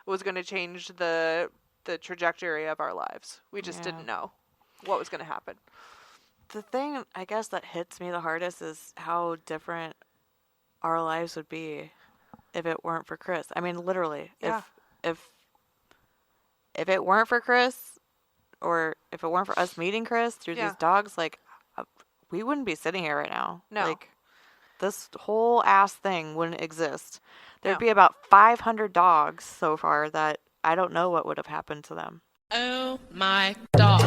was going to change the trajectory of our lives. We just didn't know what was going to happen. The thing, I guess, that hits me the hardest is how different our lives would be if it weren't for Chris. I mean, literally, if it weren't for Chris, or if it weren't for us meeting Chris through these dogs, like, we wouldn't be sitting here right now. No. Like, this whole ass thing wouldn't exist. There'd be about 500 dogs so far that I don't know what would have happened to them. Oh my dog.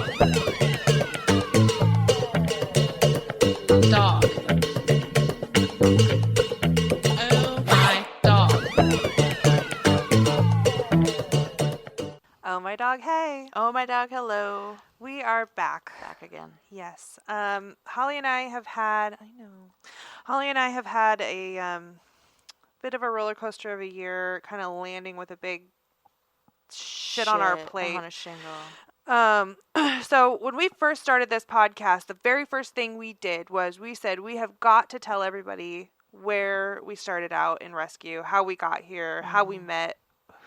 Dog. Oh my dog. Oh my dog, hey. Oh my dog, hello. We are back. Back again. Yes. Holly and I have had a bit of a roller coaster of a year, kind of landing with a big shit on our plate. On a shingle. So when we first started this podcast, the very first thing we did was we said we have got to tell everybody where we started out in rescue, how we got here, how we met,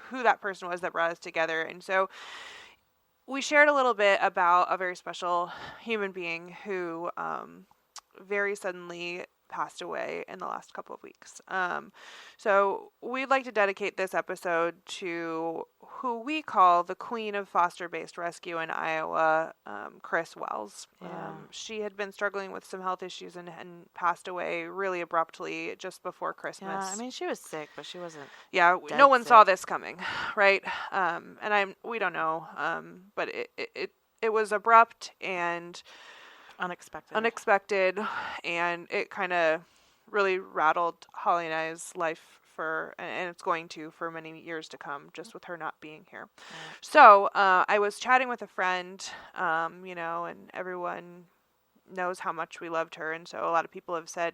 who that person was that brought us together. And so we shared a little bit about a very special human being who very suddenly passed away in the last couple of weeks. So we'd like to dedicate this episode to who we call the queen of foster-based rescue in Iowa, Chris Wells. Yeah. She had been struggling with some health issues and passed away really abruptly just before Christmas. Yeah, I mean, she was sick, but she wasn't. Yeah, no one saw this coming, right? And we don't know, but it was abrupt and unexpected, and it kind of really rattled Holly and I's life and it's going to for many years to come, just with her not being here. Right. So I was chatting with a friend, and everyone knows how much we loved her, and so a lot of people have said,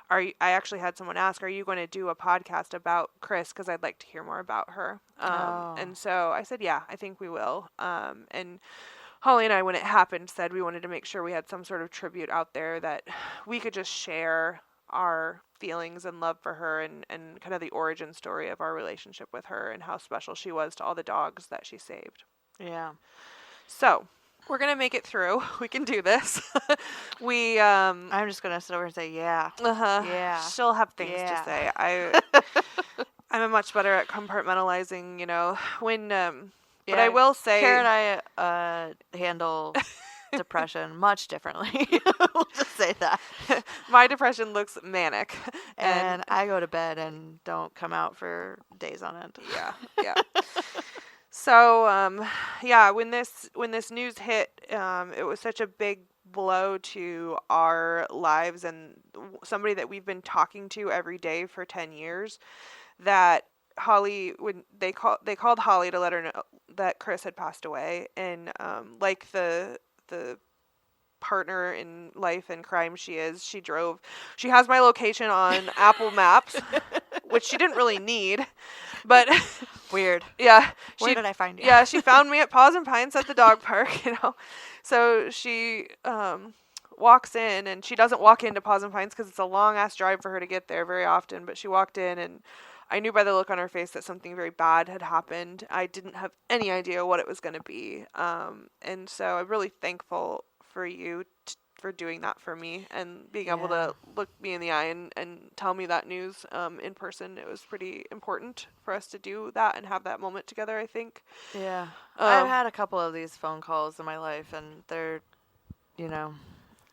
I actually had someone ask, are you going to do a podcast about Chris? Because I'd like to hear more about her. And so I said, yeah, I think we will. And Holly and I, when it happened, said we wanted to make sure we had some sort of tribute out there that we could just share our feelings and love for her and kind of the origin story of our relationship with her and how special she was to all the dogs that she saved. Yeah. So we're going to make it through. We can do this. I'm just going to sit over and say, yeah. Yeah. She'll have things to say. I'm much better at compartmentalizing, when, but I will say, Kara and I handle depression much differently. We'll just say that. My depression looks manic. And I go to bed and don't come out for days on end. Yeah. So, when this news hit, it was such a big blow to our lives and somebody that we've been talking to every day for 10 years that Holly, when they called Holly to let her know that Chris had passed away, and like the partner in life and crime she is, she has my location on Apple Maps, which she didn't really need, but weird. Yeah. Where did I find you? Yeah, she found me at Paws and Pines at the dog park, So she walks in, and she doesn't walk into Paws and Pines because it's a long ass drive for her to get there very often, but she walked in, and I knew by the look on her face that something very bad had happened. I didn't have any idea what it was going to be. And so I'm really thankful for you for doing that for me and being able to look me in the eye and tell me that news in person. It was pretty important for us to do that and have that moment together, I think. Yeah. I've had a couple of these phone calls in my life, and they're,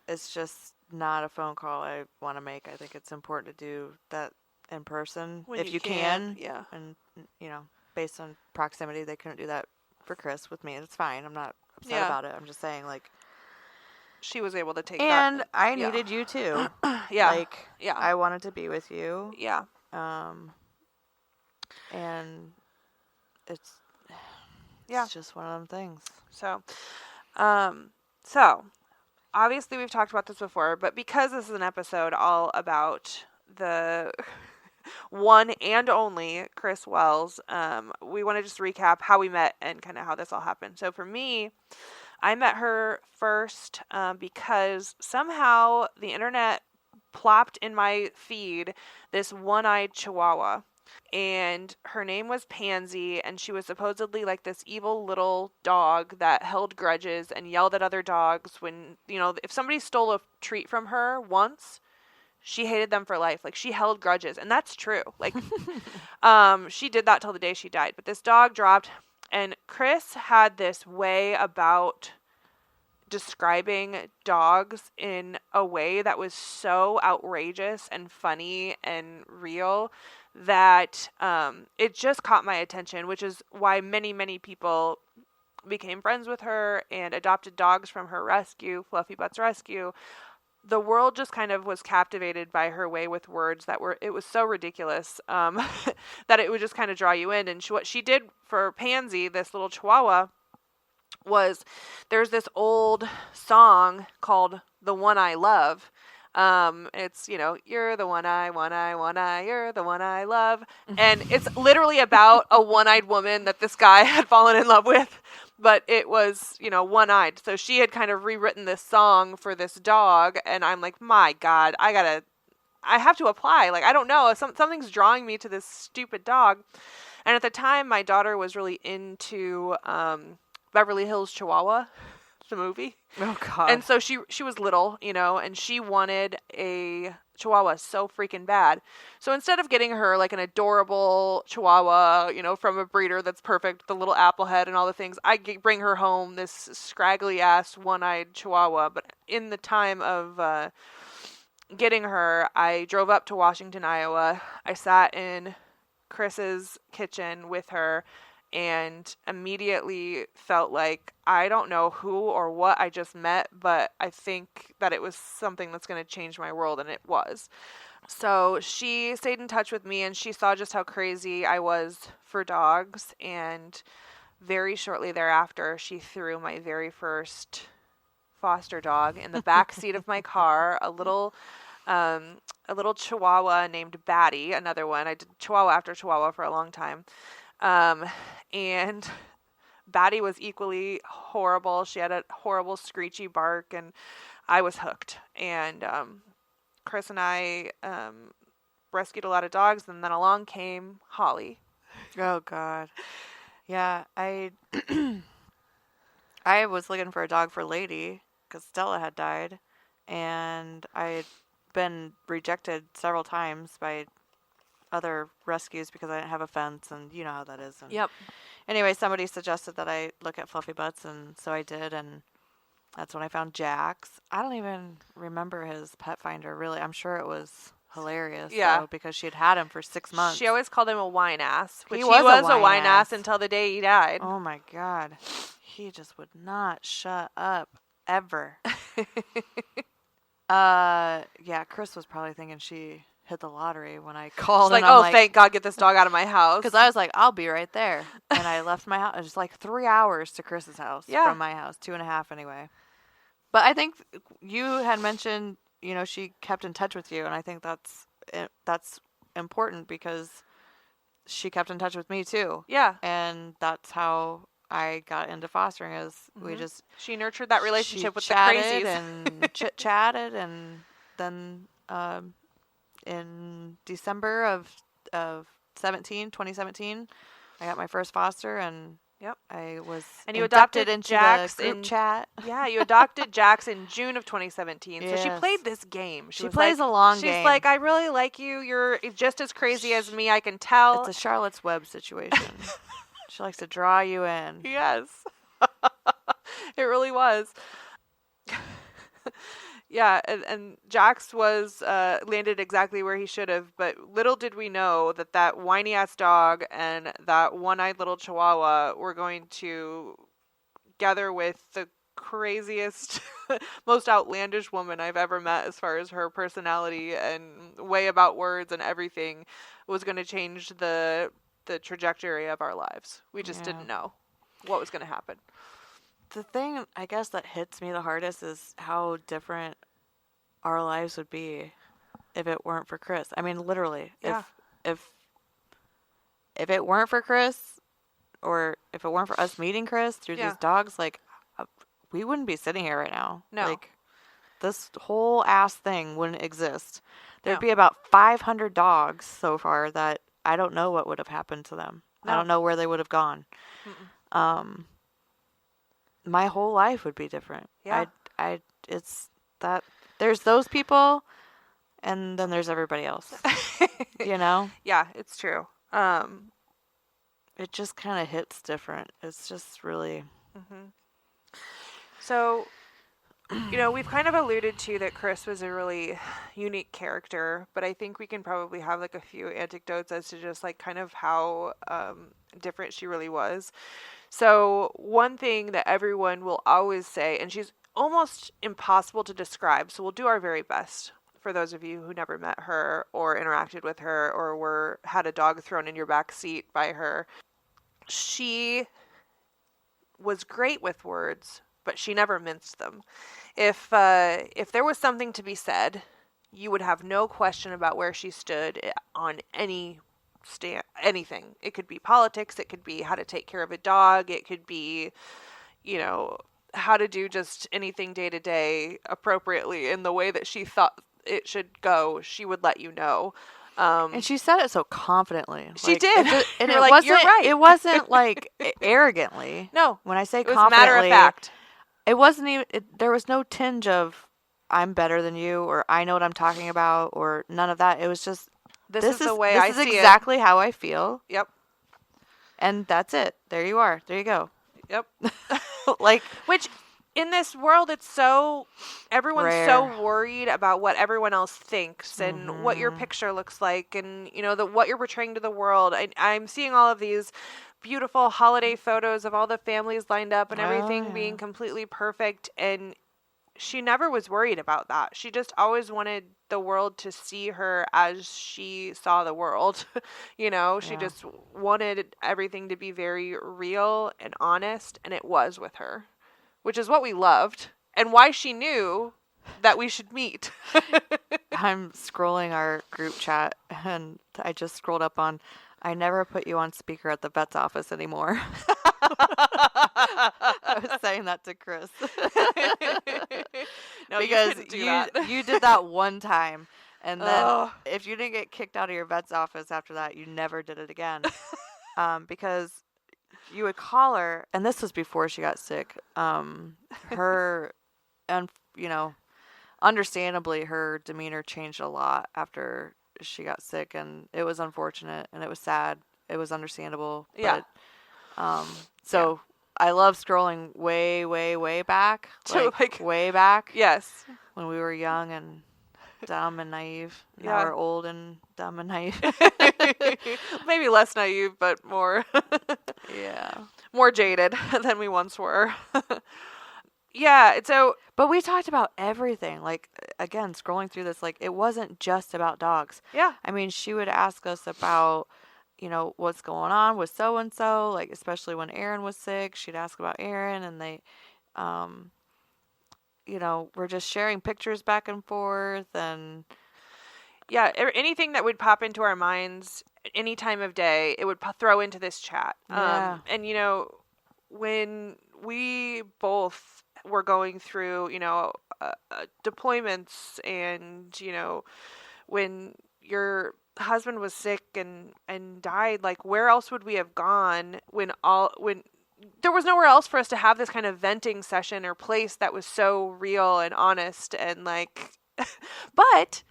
it's just not a phone call I want to make. I think it's important to do that in person if you can. Yeah. And based on proximity, they couldn't do that for Chris with me. It's fine. I'm not upset about it. I'm just saying, like, she was able to take that. And I needed you too. Yeah. I wanted to be with you. Yeah. And it's just one of them things. So obviously we've talked about this before, but because this is an episode all about the one and only Chris Wells, we want to just recap how we met and kind of how this all happened. So for me, I met her first because somehow the internet plopped in my feed this one-eyed Chihuahua. and her name was Pansy, and she was supposedly like this evil little dog that held grudges and yelled at other dogs when, if somebody stole a treat from her once, she hated them for life. Like, she held grudges, and that's true. Like, she did that till the day she died. But this dog dropped, and Chris had this way about describing dogs in a way that was so outrageous and funny and real that it just caught my attention, which is why many, many people became friends with her and adopted dogs from her rescue, Fluffybutts Rescue. The world just kind of was captivated by her way with words it was so ridiculous that it would just kind of draw you in. And what she did for Pansy, this little chihuahua, was there's this old song called The One I Love. It's, you're the one I, you're the one I love. And it's literally about a one-eyed woman that this guy had fallen in love with, but it was, one-eyed. So she had kind of rewritten this song for this dog, and I'm like, my God, I have to apply. Like, I don't know, something's drawing me to this stupid dog. And at the time, my daughter was really into, Beverly Hills Chihuahua, the movie. Oh, God. And so she was little, and she wanted a Chihuahua so freaking bad. So instead of getting her like an adorable Chihuahua, from a breeder that's perfect, the little apple head and all the things, I bring her home this scraggly ass one-eyed Chihuahua. But in the time of getting her, I drove up to Washington, Iowa. I sat in Chris's kitchen with her and immediately felt like, I don't know who or what I just met, but I think that it was something that's going to change my world, and it was. So she stayed in touch with me, and she saw just how crazy I was for dogs, and very shortly thereafter, she threw my very first foster dog in the back seat of my car, a little Chihuahua named Batty, another one. I did Chihuahua after Chihuahua for a long time. And Batty was equally horrible. She had a horrible screechy bark, and I was hooked. And Chris and I rescued a lot of dogs, and then along came Holly. Oh, God. Yeah, I was looking for a dog for Lady because Stella had died, and I had been rejected several times by other rescues because I didn't have a fence, and you know how that is. And Yep. Anyway, somebody suggested that I look at Fluffybutts, and so I did, and that's when I found Jax. I don't even remember his pet finder, really. I'm sure it was hilarious, though, because she had him for 6 months. She always called him a wine ass, which He he was was a wine ass until the day he died. Oh, my God. He just would not shut up, ever. Yeah, Chris was probably thinking she hit the lottery when I called. She's like, oh, thank God, get this dog out of my house. Because I was like, I'll be right there. And I left my house. It was like 3 hours to Chris's house from my house. 2.5 anyway. But I think you had mentioned, she kept in touch with you. And I think that's important because she kept in touch with me too. Yeah. And that's how I got into fostering is she nurtured that relationship with the crazies. crazies. And chit-chatted. And then in December of 2017, I got my first foster, and I was you adopted adopted into Jax the group chat. Yeah, you adopted Jax in June of 2017. Yes. So she played this game. She plays a long game. She's like, I really like you. You're just as crazy as me. I can tell. It's a Charlotte's Web situation. She likes to draw you in. Yes. It really was. Yeah, and Jax was landed exactly where he should have, but little did we know that whiny-ass dog and that one-eyed little Chihuahua were going to gather with the craziest, most outlandish woman I've ever met as far as her personality and way about words and everything was going to change the trajectory of our lives. We just didn't know what was going to happen. The thing, I guess, that hits me the hardest is how different our lives would be if it weren't for Chris. I mean, literally, if it weren't for Chris, or if it weren't for us meeting Chris through these dogs, like, we wouldn't be sitting here right now. No. Like, this whole ass thing wouldn't exist. There'd be about 500 dogs so far that I don't know what would have happened to them. No. I don't know where they would have gone. My whole life would be different. Yeah. It's that there's those people, and then there's everybody else. You know? Yeah, it's true. It just kind of hits different. It's just really. So, we've kind of alluded to that Chris was a really unique character, but I think we can probably have like a few anecdotes as to just like kind of how different she really was. So one thing that everyone will always say, and she's almost impossible to describe, so we'll do our very best for those of you who never met her or interacted with her or had a dog thrown in your back seat by her. She was great with words, but she never minced them. If there was something to be said, you would have no question about where she stood on anything. It could be politics, it could be how to take care of a dog, it could be, how to do just anything day to day appropriately in the way that she thought it should go. She would let you know. And she said it so confidently. She did. And it wasn't, you're right. It wasn't like arrogantly. No. When I say it was confidently, matter of fact. It wasn't even, there was no tinge of I'm better than you or I know what I'm talking about or none of that. It was just, this is the way I see it. This is exactly how I feel. Yep. And that's it. There you are. There you go. Yep. Which in this world, it's so, everyone's rare. So worried about what everyone else thinks and what your picture looks like and, what you're portraying to the world. I'm seeing all of these beautiful holiday photos of all the families lined up and everything being completely perfect. And she never was worried about that. She just always wanted the world to see her as she saw the world. She just wanted everything to be very real and honest. And it was with her, which is what we loved and why she knew that we should meet. I'm scrolling our group chat and I just scrolled up on, I never put you on speaker at the vet's office anymore. I was saying that to Chris. No, because you did that one time. And then if you didn't get kicked out of your vet's office after that, you never did it again. Because you would call her, and this was before she got sick. Her, and understandably, her demeanor changed a lot after she got sick, and it was unfortunate, and it was sad. It was understandable. Yeah. But, I love scrolling way, way, way back. Way back. Yes. When we were young and dumb and naive. Now we're old and dumb and naive. Maybe less naive, but more. More jaded than we once were. Yeah, so... But we talked about everything. Again, scrolling through this, it wasn't just about dogs. Yeah. I mean, she would ask us about, what's going on with so-and-so, especially when Aaron was sick. She'd ask about Aaron, and they, we're just sharing pictures back and forth, and... Yeah, anything that would pop into our minds any time of day, it would throw into this chat. Yeah. And, when we both were going through, deployments and, when your husband was sick and died, where else would we have gone when there was nowhere else for us to have this kind of venting session or place that was so real and honest and but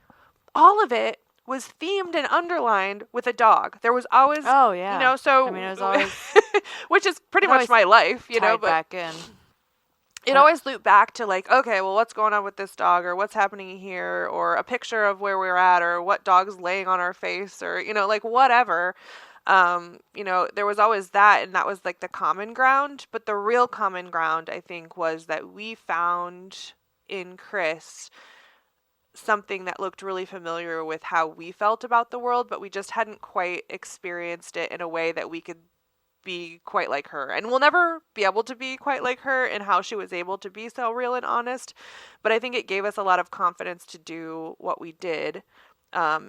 all of it was themed and underlined with a dog. There was always, so I mean, it was always, which is pretty much my life, but back in. It always looped back to okay, well, what's going on with this dog, or what's happening here, or a picture of where we're at, or what dog's laying on our face, or whatever. There was always that, and that was the common ground. But the real common ground, I think, was that we found in Chris something that looked really familiar with how we felt about the world, but we just hadn't quite experienced it in a way that we could be quite like her. And we'll never be able to be quite like her in how she was able to be so real and honest. But I think it gave us a lot of confidence to do what we did,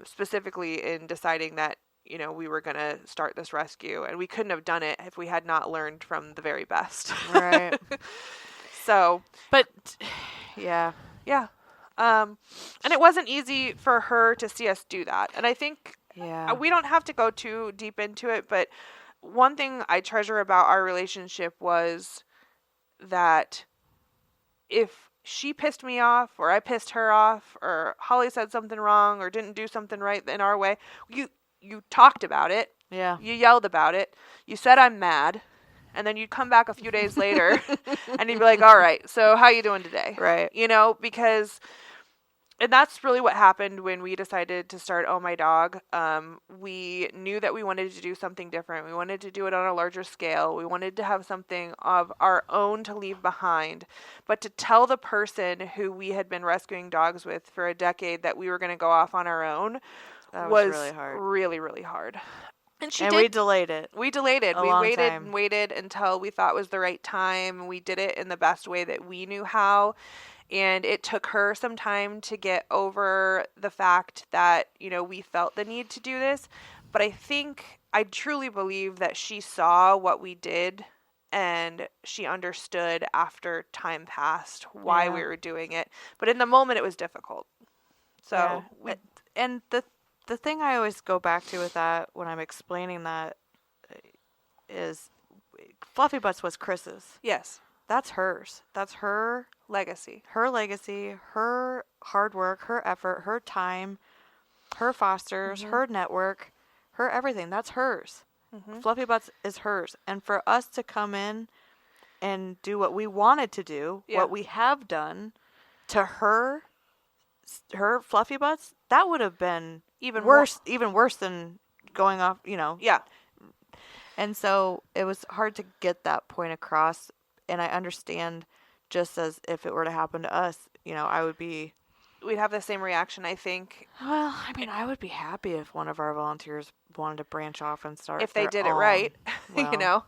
specifically in deciding that, we were going to start this rescue. And we couldn't have done it if we had not learned from the very best. Right. So. But, yeah. Yeah. And it wasn't easy for her to see us do that. And I think Yeah. we don't have to go too deep into it, but one thing I treasure about our relationship was that if she pissed me off or I pissed her off or Holly said something wrong or didn't do something right in our way, you talked about it. Yeah. You yelled about it. You said I'm mad. And then you'd come back a few days later and you'd be like, all right, so how you doing today? Right. You know, because, and that's really what happened when we decided to start Oh My Dog. We knew that we wanted to do something different. We wanted to do it on a larger scale. We wanted to have something of our own to leave behind. But to tell the person who we had been rescuing dogs with for a decade that we were going to go off on our own was really hard. Really, really hard. And we delayed it. We delayed it. A We long waited time. and waited until we thought was the right time. We did it in the best way that we knew how. And it took her some time to get over the fact that, you know, we felt the need to do this. But I truly believe that she saw what we did and she understood after time passed why we were doing it. But in the moment, it was difficult. So, and the thing I always go back to with that when I'm explaining that is Fluffybutts was Chris's. Yes. That's hers. That's her legacy. Her legacy, her hard work, her effort, her time, her fosters, her network, her everything. That's hers. Fluffybutts is hers. And for us to come in and do what we wanted to do, what we have done to her Fluffybutts, that would have been even worse than going off, you know. Yeah. And so it was hard to get that point across, and I understand just as if it were to happen to us, you know, we'd have the same reaction, I think. Well, I mean, I would be happy if one of our volunteers wanted to branch off and start if they did it own. right, well, you know.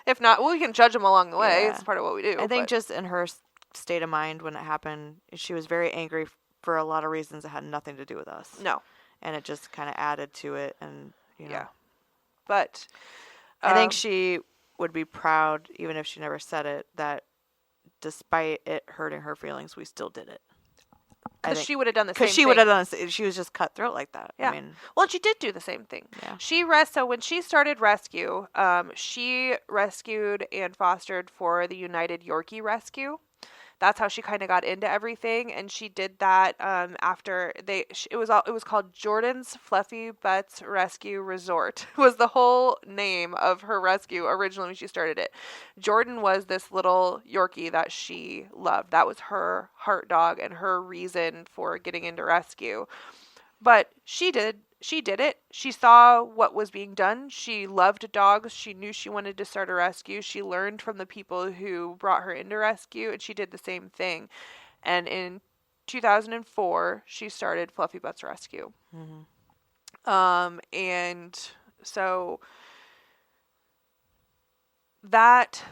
If not, we can judge them along the way. Yeah. It's part of what we do. I think just in her state of mind when it happened, she was very angry for a lot of reasons that had nothing to do with us. No. And it just kind of added to it, and, you know. Yeah. But I think she would be proud, even if she never said it, that despite it hurting her feelings, we still did it. Because she would have done the same thing. Because she would have done it. She was just cutthroat like that. Yeah. I mean, well, she did do the same thing. Yeah. So when she started rescue, she rescued and fostered for the United Yorkie Rescue. That's how she kind of got into everything, and she did that after it was called Jordan's Fluffybutts Rescue Resort. Was the whole name of her rescue originally when she started it. Jordan was this little Yorkie that she loved. That was her heart dog and her reason for getting into rescue. But she did it. She saw what was being done. She loved dogs. She knew she wanted to start a rescue. She learned from the people who brought her into rescue, and she did the same thing. And in 2004, she started Fluffybutts Rescue. And so that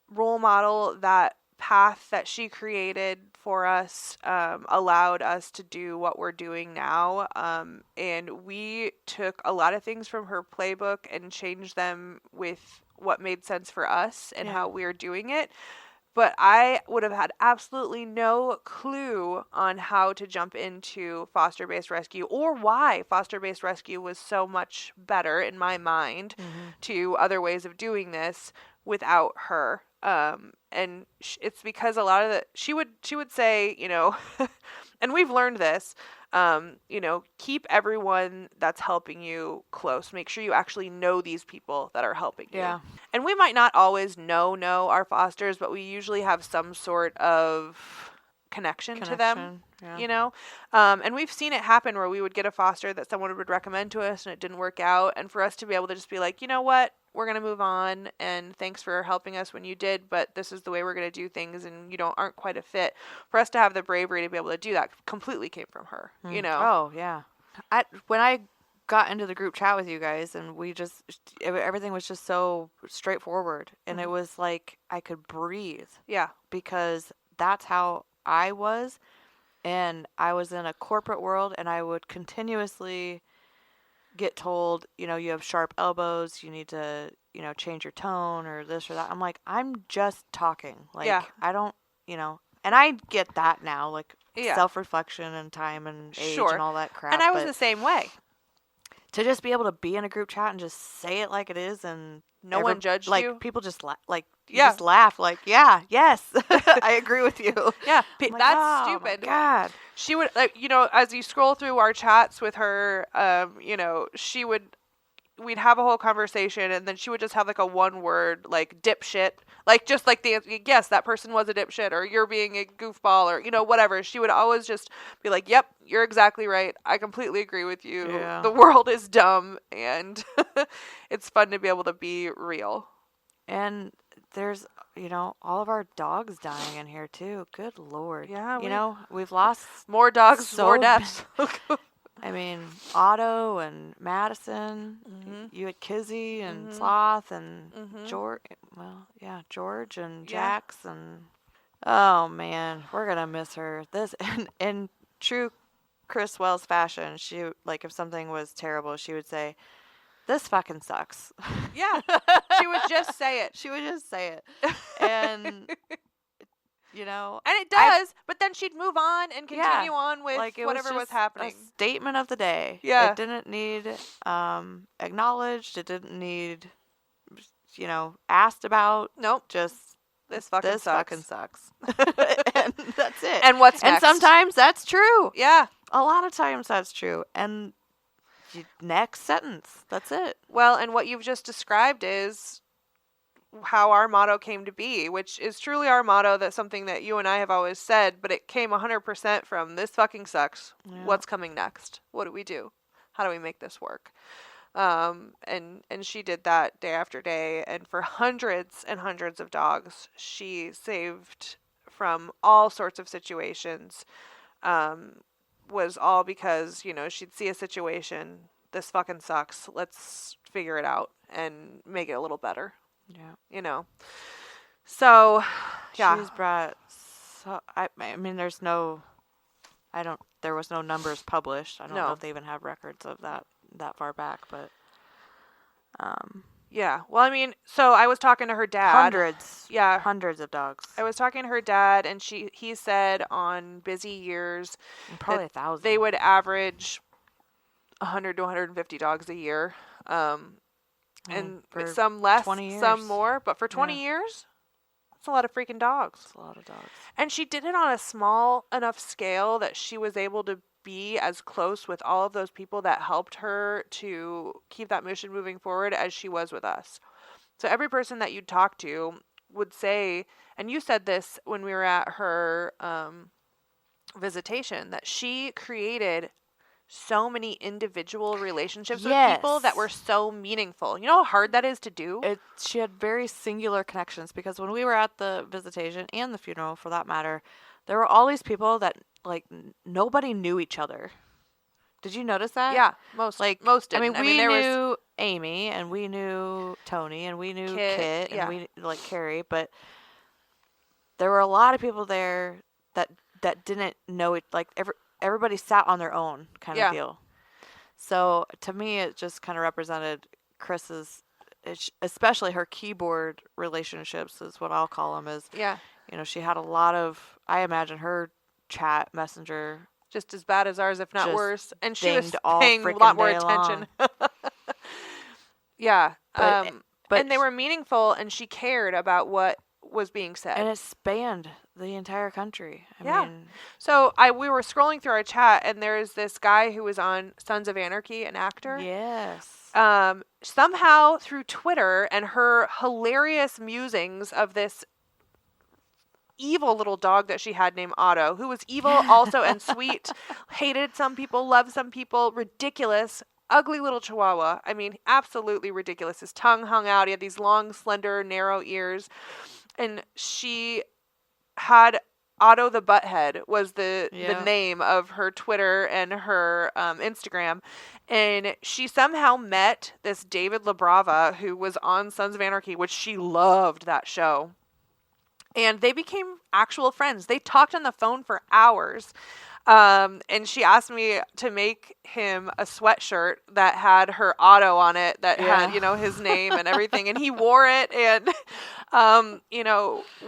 role model, that path that she created for us allowed us to do what we're doing now, and we took a lot of things from her playbook and changed them with what made sense for us and how we're doing it. But I would have had absolutely no clue on how to jump into foster-based rescue or why foster-based rescue was so much better in my mind to other ways of doing this without her. And it's because a lot of she would say, you know, and we've learned this, you know, keep everyone that's helping you close. Make sure you actually know these people that are helping you. Yeah. And we might not always know our fosters, but we usually have some sort of connection to them, you know? And we've seen it happen where we would get a foster that someone would recommend to us and it didn't work out. And for us to be able to just be like, you know what? We're going to move on, and thanks for helping us when you did, but this is the way we're going to do things, and you aren't quite a fit. For us to have the bravery to be able to do that completely came from her, you know? Oh, yeah. When I got into the group chat with you guys, and everything was just so straightforward, and it was like I could breathe. Yeah. Because that's how I was, and I was in a corporate world, and I would continuously get told, you know, you have sharp elbows, you need to, you know, change your tone or this or that. I'm like, I'm just talking. Like, I don't, you know, and I get that now, like self-reflection and time and age and all that crap. And I was the same way. to just be able to be in a group chat and just say it like it is, and no one judged like, you. people just just laugh like, yeah, yes, I agree with you. Yeah, I'm like, that's oh, stupid. My God. She would, like, as you scroll through our chats with her, we'd have a whole conversation, and then she would just have like a one word, like, dipshit, like, just like the, yes, that person was a dipshit, or you're being a goofball, or, whatever. She would always just be like, yep, you're exactly right. I completely agree with you. Yeah. The world is dumb, and it's fun to be able to be real. And there's, all of our dogs dying in here too. Good Lord. Yeah. We've lost more dogs, more deaths. I mean, Otto and Madison, you had Kizzy and Sloth and George. Well, yeah, George and Jax, and oh man, we're gonna miss her. This in true Chris Wells fashion, she, like, if something was terrible, she would say, "This fucking sucks." Yeah, she would just say it. She would just say it, and. And it does, but then she'd move on and continue on with whatever was happening. A statement of the day. Yeah. It didn't need acknowledged. It didn't need, asked about. Nope. Just this fucking sucks. And that's it. And what's next? And sometimes that's true. Yeah. A lot of times that's true. And next sentence. That's it. Well, and what you've just described is how our motto came to be, which is truly our motto. That's something that you and I have always said, but it came 100% from this fucking sucks. Yeah. What's coming next? What do we do? How do we make this work? And she did that day after day, and for hundreds and hundreds of dogs she saved from all sorts of situations, was all because, she'd see a situation, this fucking sucks, let's figure it out and make it a little better. Yeah. So, yeah. She's brought, I mean, there was no numbers published. I don't know if they even have records of that far back, but, yeah. Well, I mean, so I was talking to her dad. Hundreds. Yeah. Hundreds of dogs. I was talking to her dad, and he said on busy years, probably 1,000. They would average 100 to 150 dogs a year. And some less, some more, but for 20 years, that's a lot of freaking dogs. That's a lot of dogs. And she did it on a small enough scale that she was able to be as close with all of those people that helped her to keep that mission moving forward as she was with us. So every person that you'd talk to would say, and you said this when we were at her visitation, that she created so many individual relationships with people that were so meaningful. You know how hard that is to do? She had very singular connections, because when we were at the visitation and the funeral, for that matter, there were all these people that, like, nobody knew each other. Did you notice that? Yeah, most didn't. I mean, we knew Amy, and we knew Tony, and we knew Kit, and we, like, Carrie, but there were a lot of people there that didn't know it, like, everybody sat on their own kind of deal. So to me, it just kind of represented Chris's, especially her keyboard relationships is what I'll call them. She had a lot of, I imagine her chat messenger just as bad as ours, if not worse. And she was paying a lot more attention. Yeah. But and they were meaningful, and she cared about what was being said. And it spanned the entire country. I mean, so we were scrolling through our chat, and there's this guy who was on Sons of Anarchy, an actor. Yes. Somehow through Twitter and her hilarious musings of this evil little dog that she had named Otto, who was evil also and sweet, hated some people, loved some people, ridiculous, ugly little chihuahua. I mean, absolutely ridiculous. His tongue hung out. He had these long, slender, narrow ears. And she had Otto the Butthead was the name of her Twitter and her Instagram. And she somehow met this David LaBrava, who was on Sons of Anarchy, which she loved that show. And they became actual friends. They talked on the phone for hours. And she asked me to make him a sweatshirt that had her Otto on it, that had, his name and everything. And he wore it. And,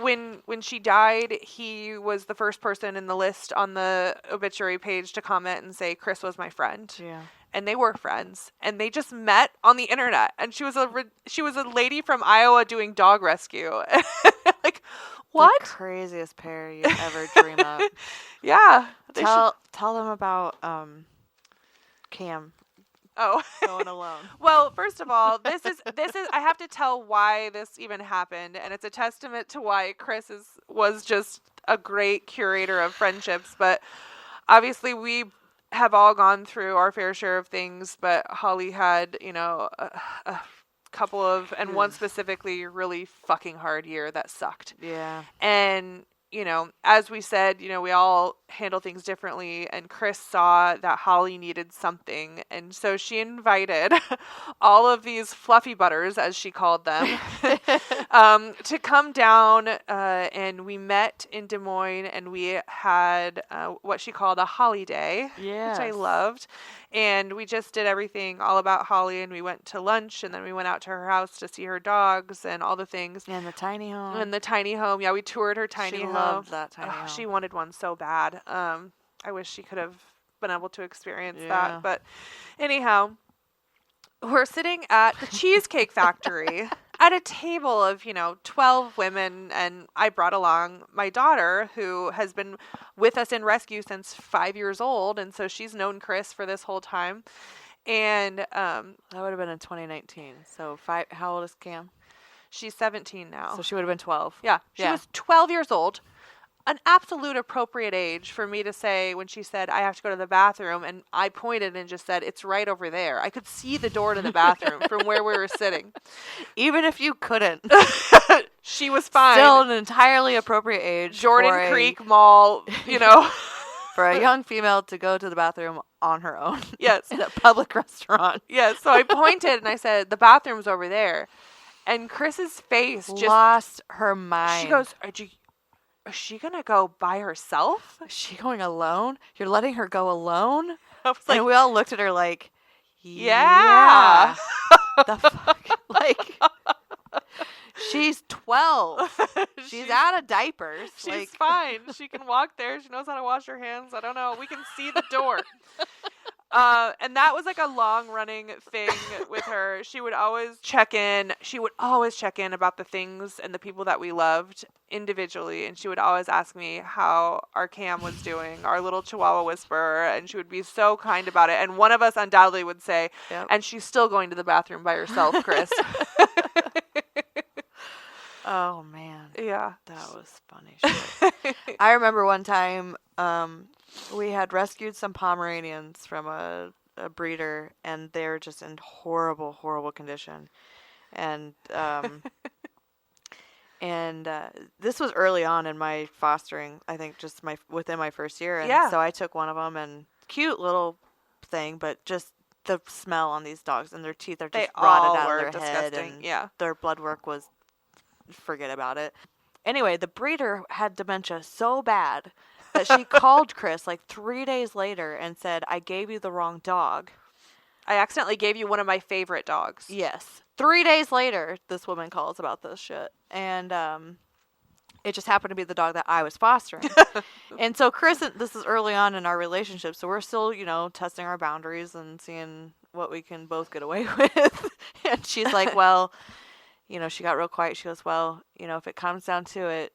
when she died, he was the first person in the list on the obituary page to comment and say, Chris was my friend. Yeah. and they were friends, and they just met on the internet. And she was a lady from Iowa doing dog rescue. Like, what? The craziest pair you ever dream up. Yeah. Tell them about Cam. Oh, going alone. Well, first of all, this is I have to tell why this even happened, and it's a testament to why Chris was just a great curator of friendships. But obviously, we have all gone through our fair share of things. But Holly had, a couple of, and one specifically, really fucking hard year that sucked. Yeah. And as we said, we all handle things differently, and Chris saw that Holly needed something, and so she invited all of these fluffy butters, as she called them, to come down, and we met in Des Moines, and we had what she called a Holly Day, which I loved, and we just did everything all about Holly, and we went to lunch, and then we went out to her house to see her dogs and all the things. And the tiny home. Yeah, we toured her tiny home. She loved that tiny home. She wanted one so bad. I wish she could have been able to experience that. But anyhow, we're sitting at the Cheesecake Factory at a table of, 12 women, and I brought along my daughter, who has been with us in rescue since 5 years old, and so she's known Chris for this whole time. And that would have been in 2019. So how old is Cam? She's 17 now. So she would have been 12. Yeah. She was 12 years old. An absolute appropriate age for me to say when she said, I have to go to the bathroom. And I pointed and just said, it's right over there. I could see the door to the bathroom from where we were sitting. Even if you couldn't. She was fine. Still an entirely appropriate age. Jordan Creek Mall, For a young female to go to the bathroom on her own. Yes. In a public restaurant. Yes. So I pointed and I said, the bathroom's over there. And Chris's face just lost her mind. She goes, is she going to go by herself? Is she going alone? You're letting her go alone? I was like, and we all looked at her like, yeah. The fuck? Like, she's 12. She's out of diapers. She's fine. She can walk there. She knows how to wash her hands. I don't know. We can see the door. And that was like a long running thing with her. She would always check in. She would always check in about the things and the people that we loved individually. And she would always ask me how our Cam was doing, our little Chihuahua whisperer. And she would be so kind about it. And one of us undoubtedly would say, and she's still going to the bathroom by herself, Chris. Oh, man. Yeah. That was funny shit. I remember one time we had rescued some Pomeranians from a breeder, and they were just in horrible, horrible condition. And this was early on in my fostering, I think just within my first year. And so I took one of them, and cute little thing, but just the smell on these dogs, and their teeth are just rotted out of their disgusting. head. And their blood work was... forget about it. Anyway, the breeder had dementia so bad that she called Chris like 3 days later and said, I gave you the wrong dog. I accidentally gave you one of my favorite dogs. Yes. 3 days later, this woman calls about this shit. And it just happened to be the dog that I was fostering. And so Chris, this is early on in our relationship, so we're still, testing our boundaries and seeing what we can both get away with. And she's like, well... she got real quiet. She goes, well, if it comes down to it,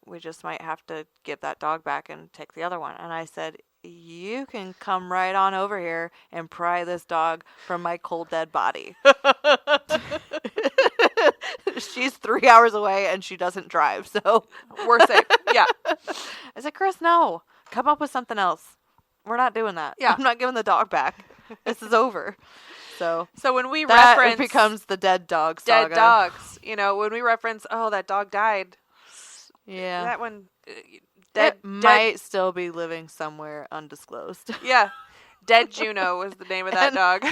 we just might have to give that dog back and take the other one. And I said, you can come right on over here and pry this dog from my cold, dead body. She's 3 hours away and she doesn't drive, so we're safe. Yeah. I said, Chris, no. Come up with something else. We're not doing that. Yeah. I'm not giving the dog back. This is over. So when we reference... it becomes the dead dog saga. Dead dogs. When we reference, that dog died. Yeah. That one... might still be living somewhere undisclosed. Yeah. Dead Juno was the name of that dog.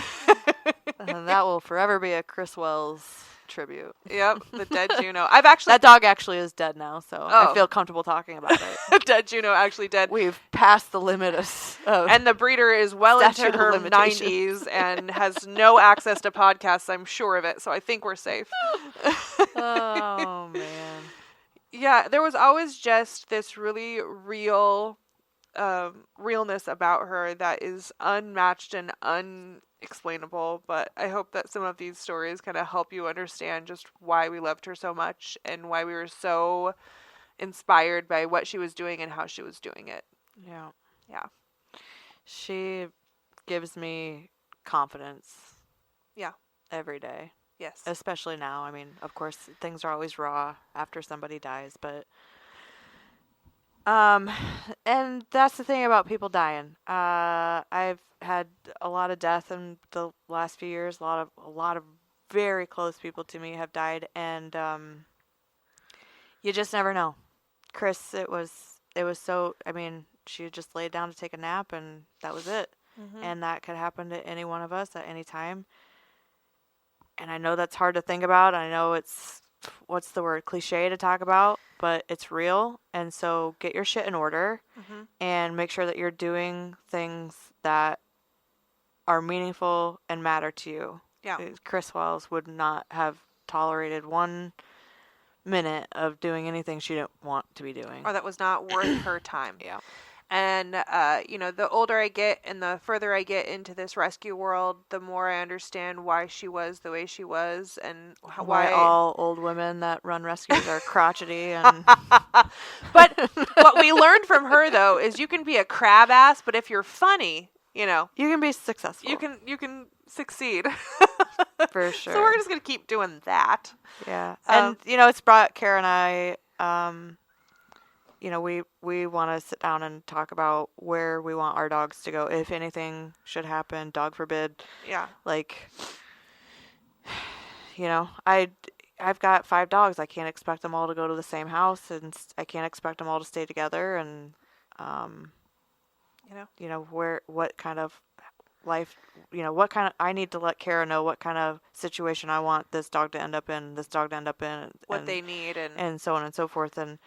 And that will forever be a Chris Wells tribute. Yep, the dead Juno. That dog actually is dead now, so I feel comfortable talking about it. Dead Juno actually dead. We've passed the limit of and the breeder is well into her 90s and has no access to podcasts, I'm sure of it, so I think we're safe. Oh, man. Yeah, there was always just this really real realness about her that is unmatched and unexplainable. But I hope that some of these stories kind of help you understand just why we loved her so much and why we were so inspired by what she was doing and how she was doing it. Yeah. Yeah. She gives me confidence. Yeah. Every day. Yes. Especially now. I mean, of course, things are always raw after somebody dies, but and that's the thing about people dying. I've had a lot of death in the last few years. A lot of very close people to me have died, and you just never know. Chris, it was so. I mean, she just laid down to take a nap, and that was it. Mm-hmm. And that could happen to any one of us at any time. And I know that's hard to think about. I know it's, what's the word, cliche to talk about, but it's real. And so get your shit in order and make sure that you're doing things that are meaningful and matter to you. Yeah. Chris Wells would not have tolerated 1 minute of doing anything she didn't want to be doing. Or that was not worth her time. Yeah. And, the older I get and the further I get into this rescue world, the more I understand why she was the way she was and why all old women that run rescues are crotchety. And But what we learned from her, though, is you can be a crab ass, but if you're funny, you can be successful. You can succeed. For sure. So we're just going to keep doing that. Yeah. And, it's brought Kara and I, we want to sit down and talk about where we want our dogs to go. If anything should happen, dog forbid. Yeah. I've got 5 dogs. I can't expect them all to go to the same house, and I can't expect them all to stay together. And, what kind of life, I need to let Kara know what kind of situation I want this dog to end up in, what they need, and so on and so forth. And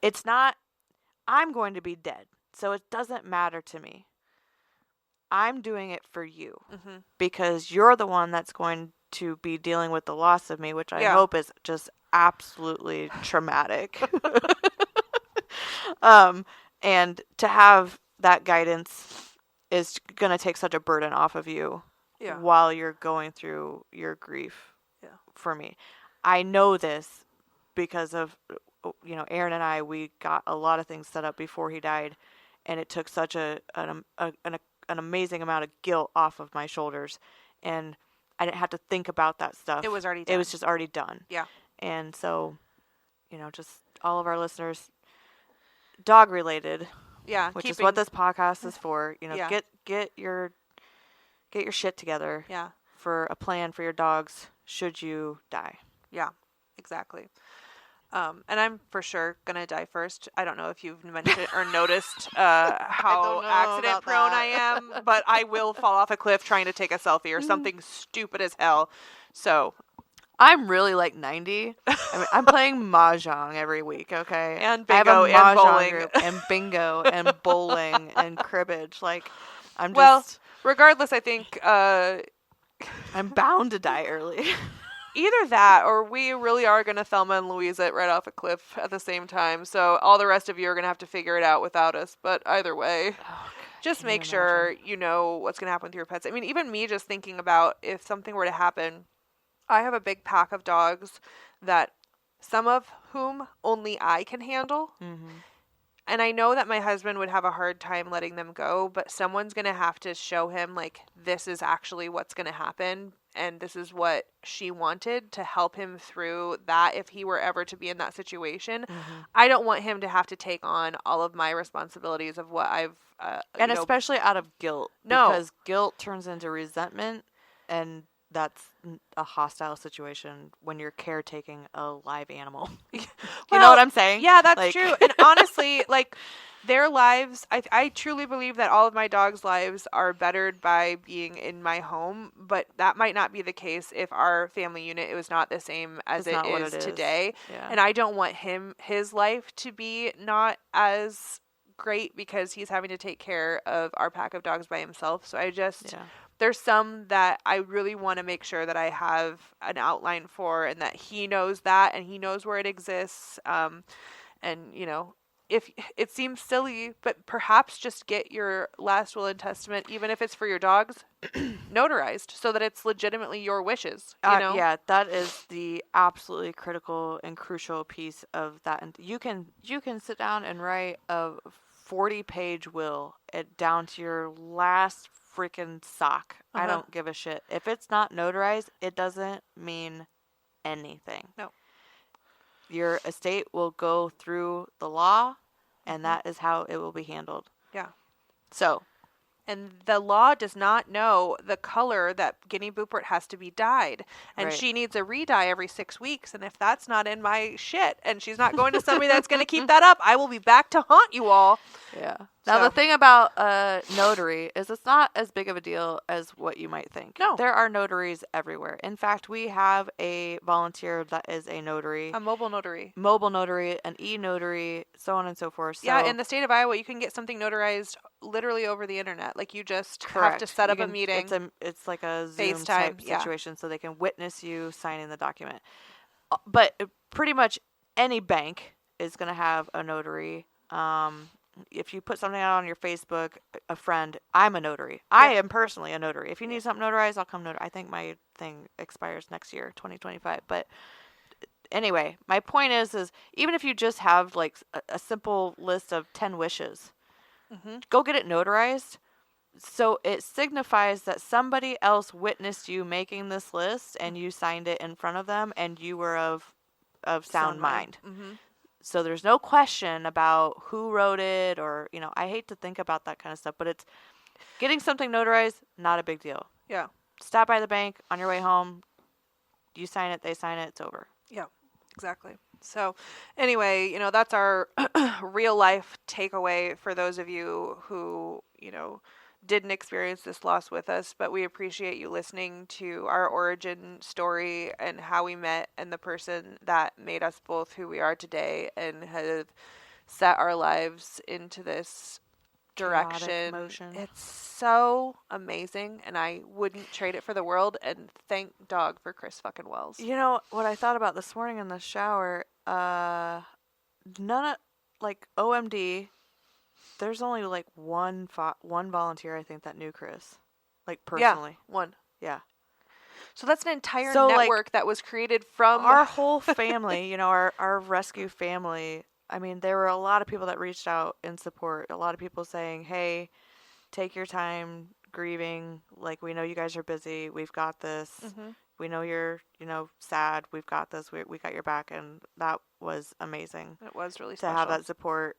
it's not, I'm going to be dead, so it doesn't matter to me. I'm doing it for you because you're the one that's going to be dealing with the loss of me, which I hope is just absolutely traumatic. And to have that guidance is going to take such a burden off of you while you're going through your grief for me. I know this because of, Aaron and I, we got a lot of things set up before he died, and it took such an amazing amount of guilt off of my shoulders, and I didn't have to think about that stuff. It was already done. It was just already done. Yeah. And so, just all of our listeners, dog related. Yeah. Which is what this podcast is for. Get your shit together. Yeah. For a plan for your dogs should you die. Yeah. Exactly. And I'm for sure going to die first. I don't know if you've mentioned or noticed how accident prone I am, but I will fall off a cliff trying to take a selfie or something stupid as hell. So I'm really like 90. I'm playing mahjong every week, okay? And bingo and bowling. Group, and bingo and bowling and cribbage. Regardless, I think I'm bound to die early. Either that or we really are going to Thelma and Louise it right off a cliff at the same time. So all the rest of you are going to have to figure it out without us. But either way, just make sure you know what's going to happen with your pets. I mean, even me just thinking about if something were to happen, I have a big pack of dogs that some of whom only I can handle. Mm-hmm. And I know that my husband would have a hard time letting them go, but someone's going to have to show him, this is actually what's going to happen, and this is what she wanted to help him through that if he were ever to be in that situation. Mm-hmm. I don't want him to have to take on all of my responsibilities of what I've... especially out of guilt. No. Because guilt turns into resentment, and that's a hostile situation when you're caretaking a live animal. You know what I'm saying? Yeah, that's true. And honestly, their lives, I truly believe that all of my dogs' lives are bettered by being in my home, but that might not be the case if our family unit was not the same as it is today. Yeah. And I don't want his life to be not as great because he's having to take care of our pack of dogs by himself. So I just... Yeah. There's some that I really want to make sure that I have an outline for and that he knows that and he knows where it exists. And, if it seems silly, but perhaps just get your last will and testament, even if it's for your dogs, notarized so that it's legitimately your wishes. Yeah, that is the absolutely critical and crucial piece of that. And you can sit down and write a 40-page will down to your last freaking sock. I don't give a shit. If it's not notarized, it doesn't mean anything. No. Your estate will go through the law, and that is how it will be handled. Yeah. So. And the law does not know the color that Guinea Boopert has to be dyed. And Right. she needs a re-dye every 6 weeks. And if that's not in my shit, and she's not going to somebody that's going to keep that up, I will be back to haunt you all. Yeah. Now, the thing about a notary is it's not as big of a deal as what you might think. No. There are notaries everywhere. In fact, we have a volunteer that is a notary. A mobile notary. Mobile notary, an e-notary, so on and so forth. So, yeah, in the state of Iowa, you can get something notarized literally over the internet. Like, you just have to set up a meeting. It's like a Zoom FaceTime, type situation, so they can witness you signing the document. But pretty much any bank is going to have a notary. If you put something out on your Facebook, a friend, I'm a notary. I am personally a notary. If you need something notarized, I'll come notarize. I think my thing expires next year, 2025. But anyway, my point is even if you just have like a simple list of 10 wishes, go get it notarized. So it signifies that somebody else witnessed you making this list and you signed it in front of them and you were of sound mind. So there's no question about who wrote it or, I hate to think about that kind of stuff, but it's getting something notarized, not a big deal. Yeah. Stop by the bank on your way home. You sign it, they sign it, it's over. Yeah, exactly. So anyway, that's our real life takeaway for those of you who, didn't experience this loss with us, but we appreciate you listening to our origin story and how we met and the person that made us both who we are today and have set our lives into this direction. Chaotic motion. It's so amazing, and I wouldn't trade it for the world. And thank dog for Chris fucking Wells. You know what I thought about this morning in the shower? None of OMD. There's only like one volunteer I think that knew Chris, like personally. Yeah, one. Yeah. So that's an entire network that was created from our whole family. Our rescue family. I mean, there were a lot of people that reached out in support. A lot of people saying, "Hey, take your time grieving. Like, we know you guys are busy. We've got this. We know you're, sad. We've got this. We got your back." And that was amazing. It was really special to have that support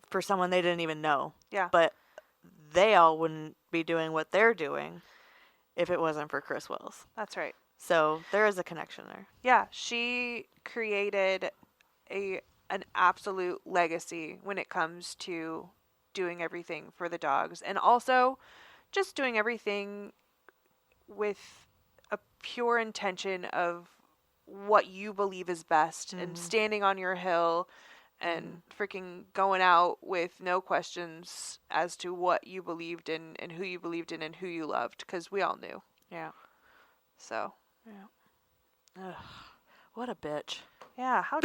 for someone they didn't even know. Yeah. But they all wouldn't be doing what they're doing if it wasn't for Chris Wells. That's right. So there is a connection there. Yeah, she created an absolute legacy when it comes to doing everything for the dogs, and also just doing everything with a pure intention of what you believe is best and standing on your hill and freaking going out with no questions as to what you believed in and who you believed in and who you loved, because we all knew. Yeah. So. Yeah. Ugh, what a bitch. Yeah, how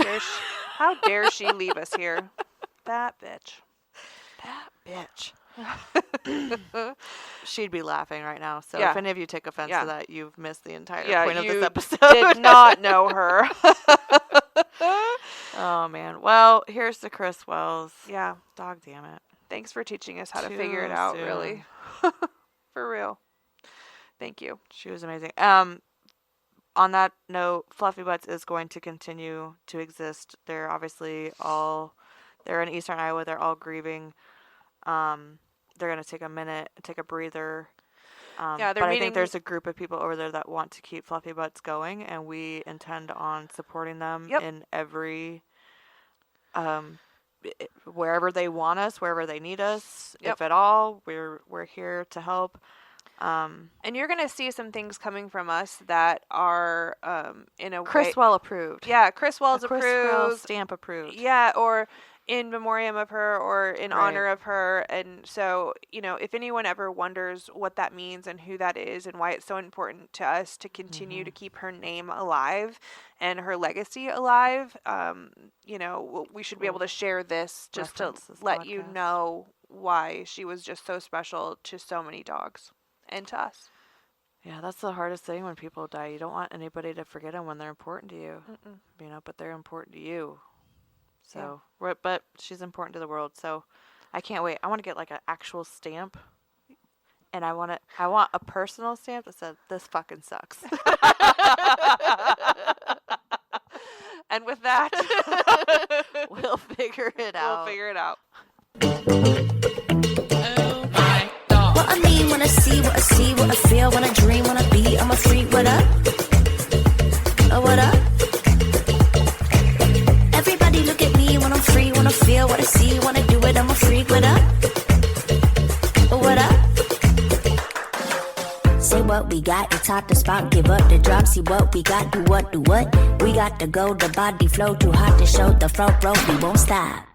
dare she leave us here? That bitch. She'd be laughing right now. So if any of you take offense to that, you've missed the entire point of this episode. Did not know her. Oh, man. Well, here's to Chris Wells. Yeah. Dog damn it. Thanks for teaching us how to figure it out, really. For real. Thank you. She was amazing. On that note, Fluffybutts is going to continue to exist. They're obviously they're in Eastern Iowa. They're all grieving. They're going to take a minute, take a breather. But I think there's a group of people over there that want to keep Fluffybutts going, and we intend on supporting them in every, wherever they want us, wherever they need us, if at all, we're here to help. And you're going to see some things coming from us that are, in a Chris way... Well approved. Yeah, Chris Wells Chris approved. Well stamp approved. Yeah, or in memoriam of her or in honor of her. And so, if anyone ever wonders what that means and who that is and why it's so important to us to continue to keep her name alive and her legacy alive, we should be able to share this just to let you know why she was just so special to so many dogs and to us. Yeah, that's the hardest thing when people die. You don't want anybody to forget them when they're important to you, but they're important to you. So, but she's important to the world. So, I can't wait. I want to get like an actual stamp, and I want a personal stamp that says "This fucking sucks." And with that, we'll figure it out. Oh my dog. What I mean when I see, what I see, what I feel, when I dream, when I be, I'm a freak. What up? Oh, what up? Everybody look at me when I'm free, when I feel what I see, when I do it, I'm a freak. What up? Oh, what up? Say what we got, it's hot to spot, give up the drop, see what we got, do what? We got to go, the body flow, too hot to show, the front row, we won't stop.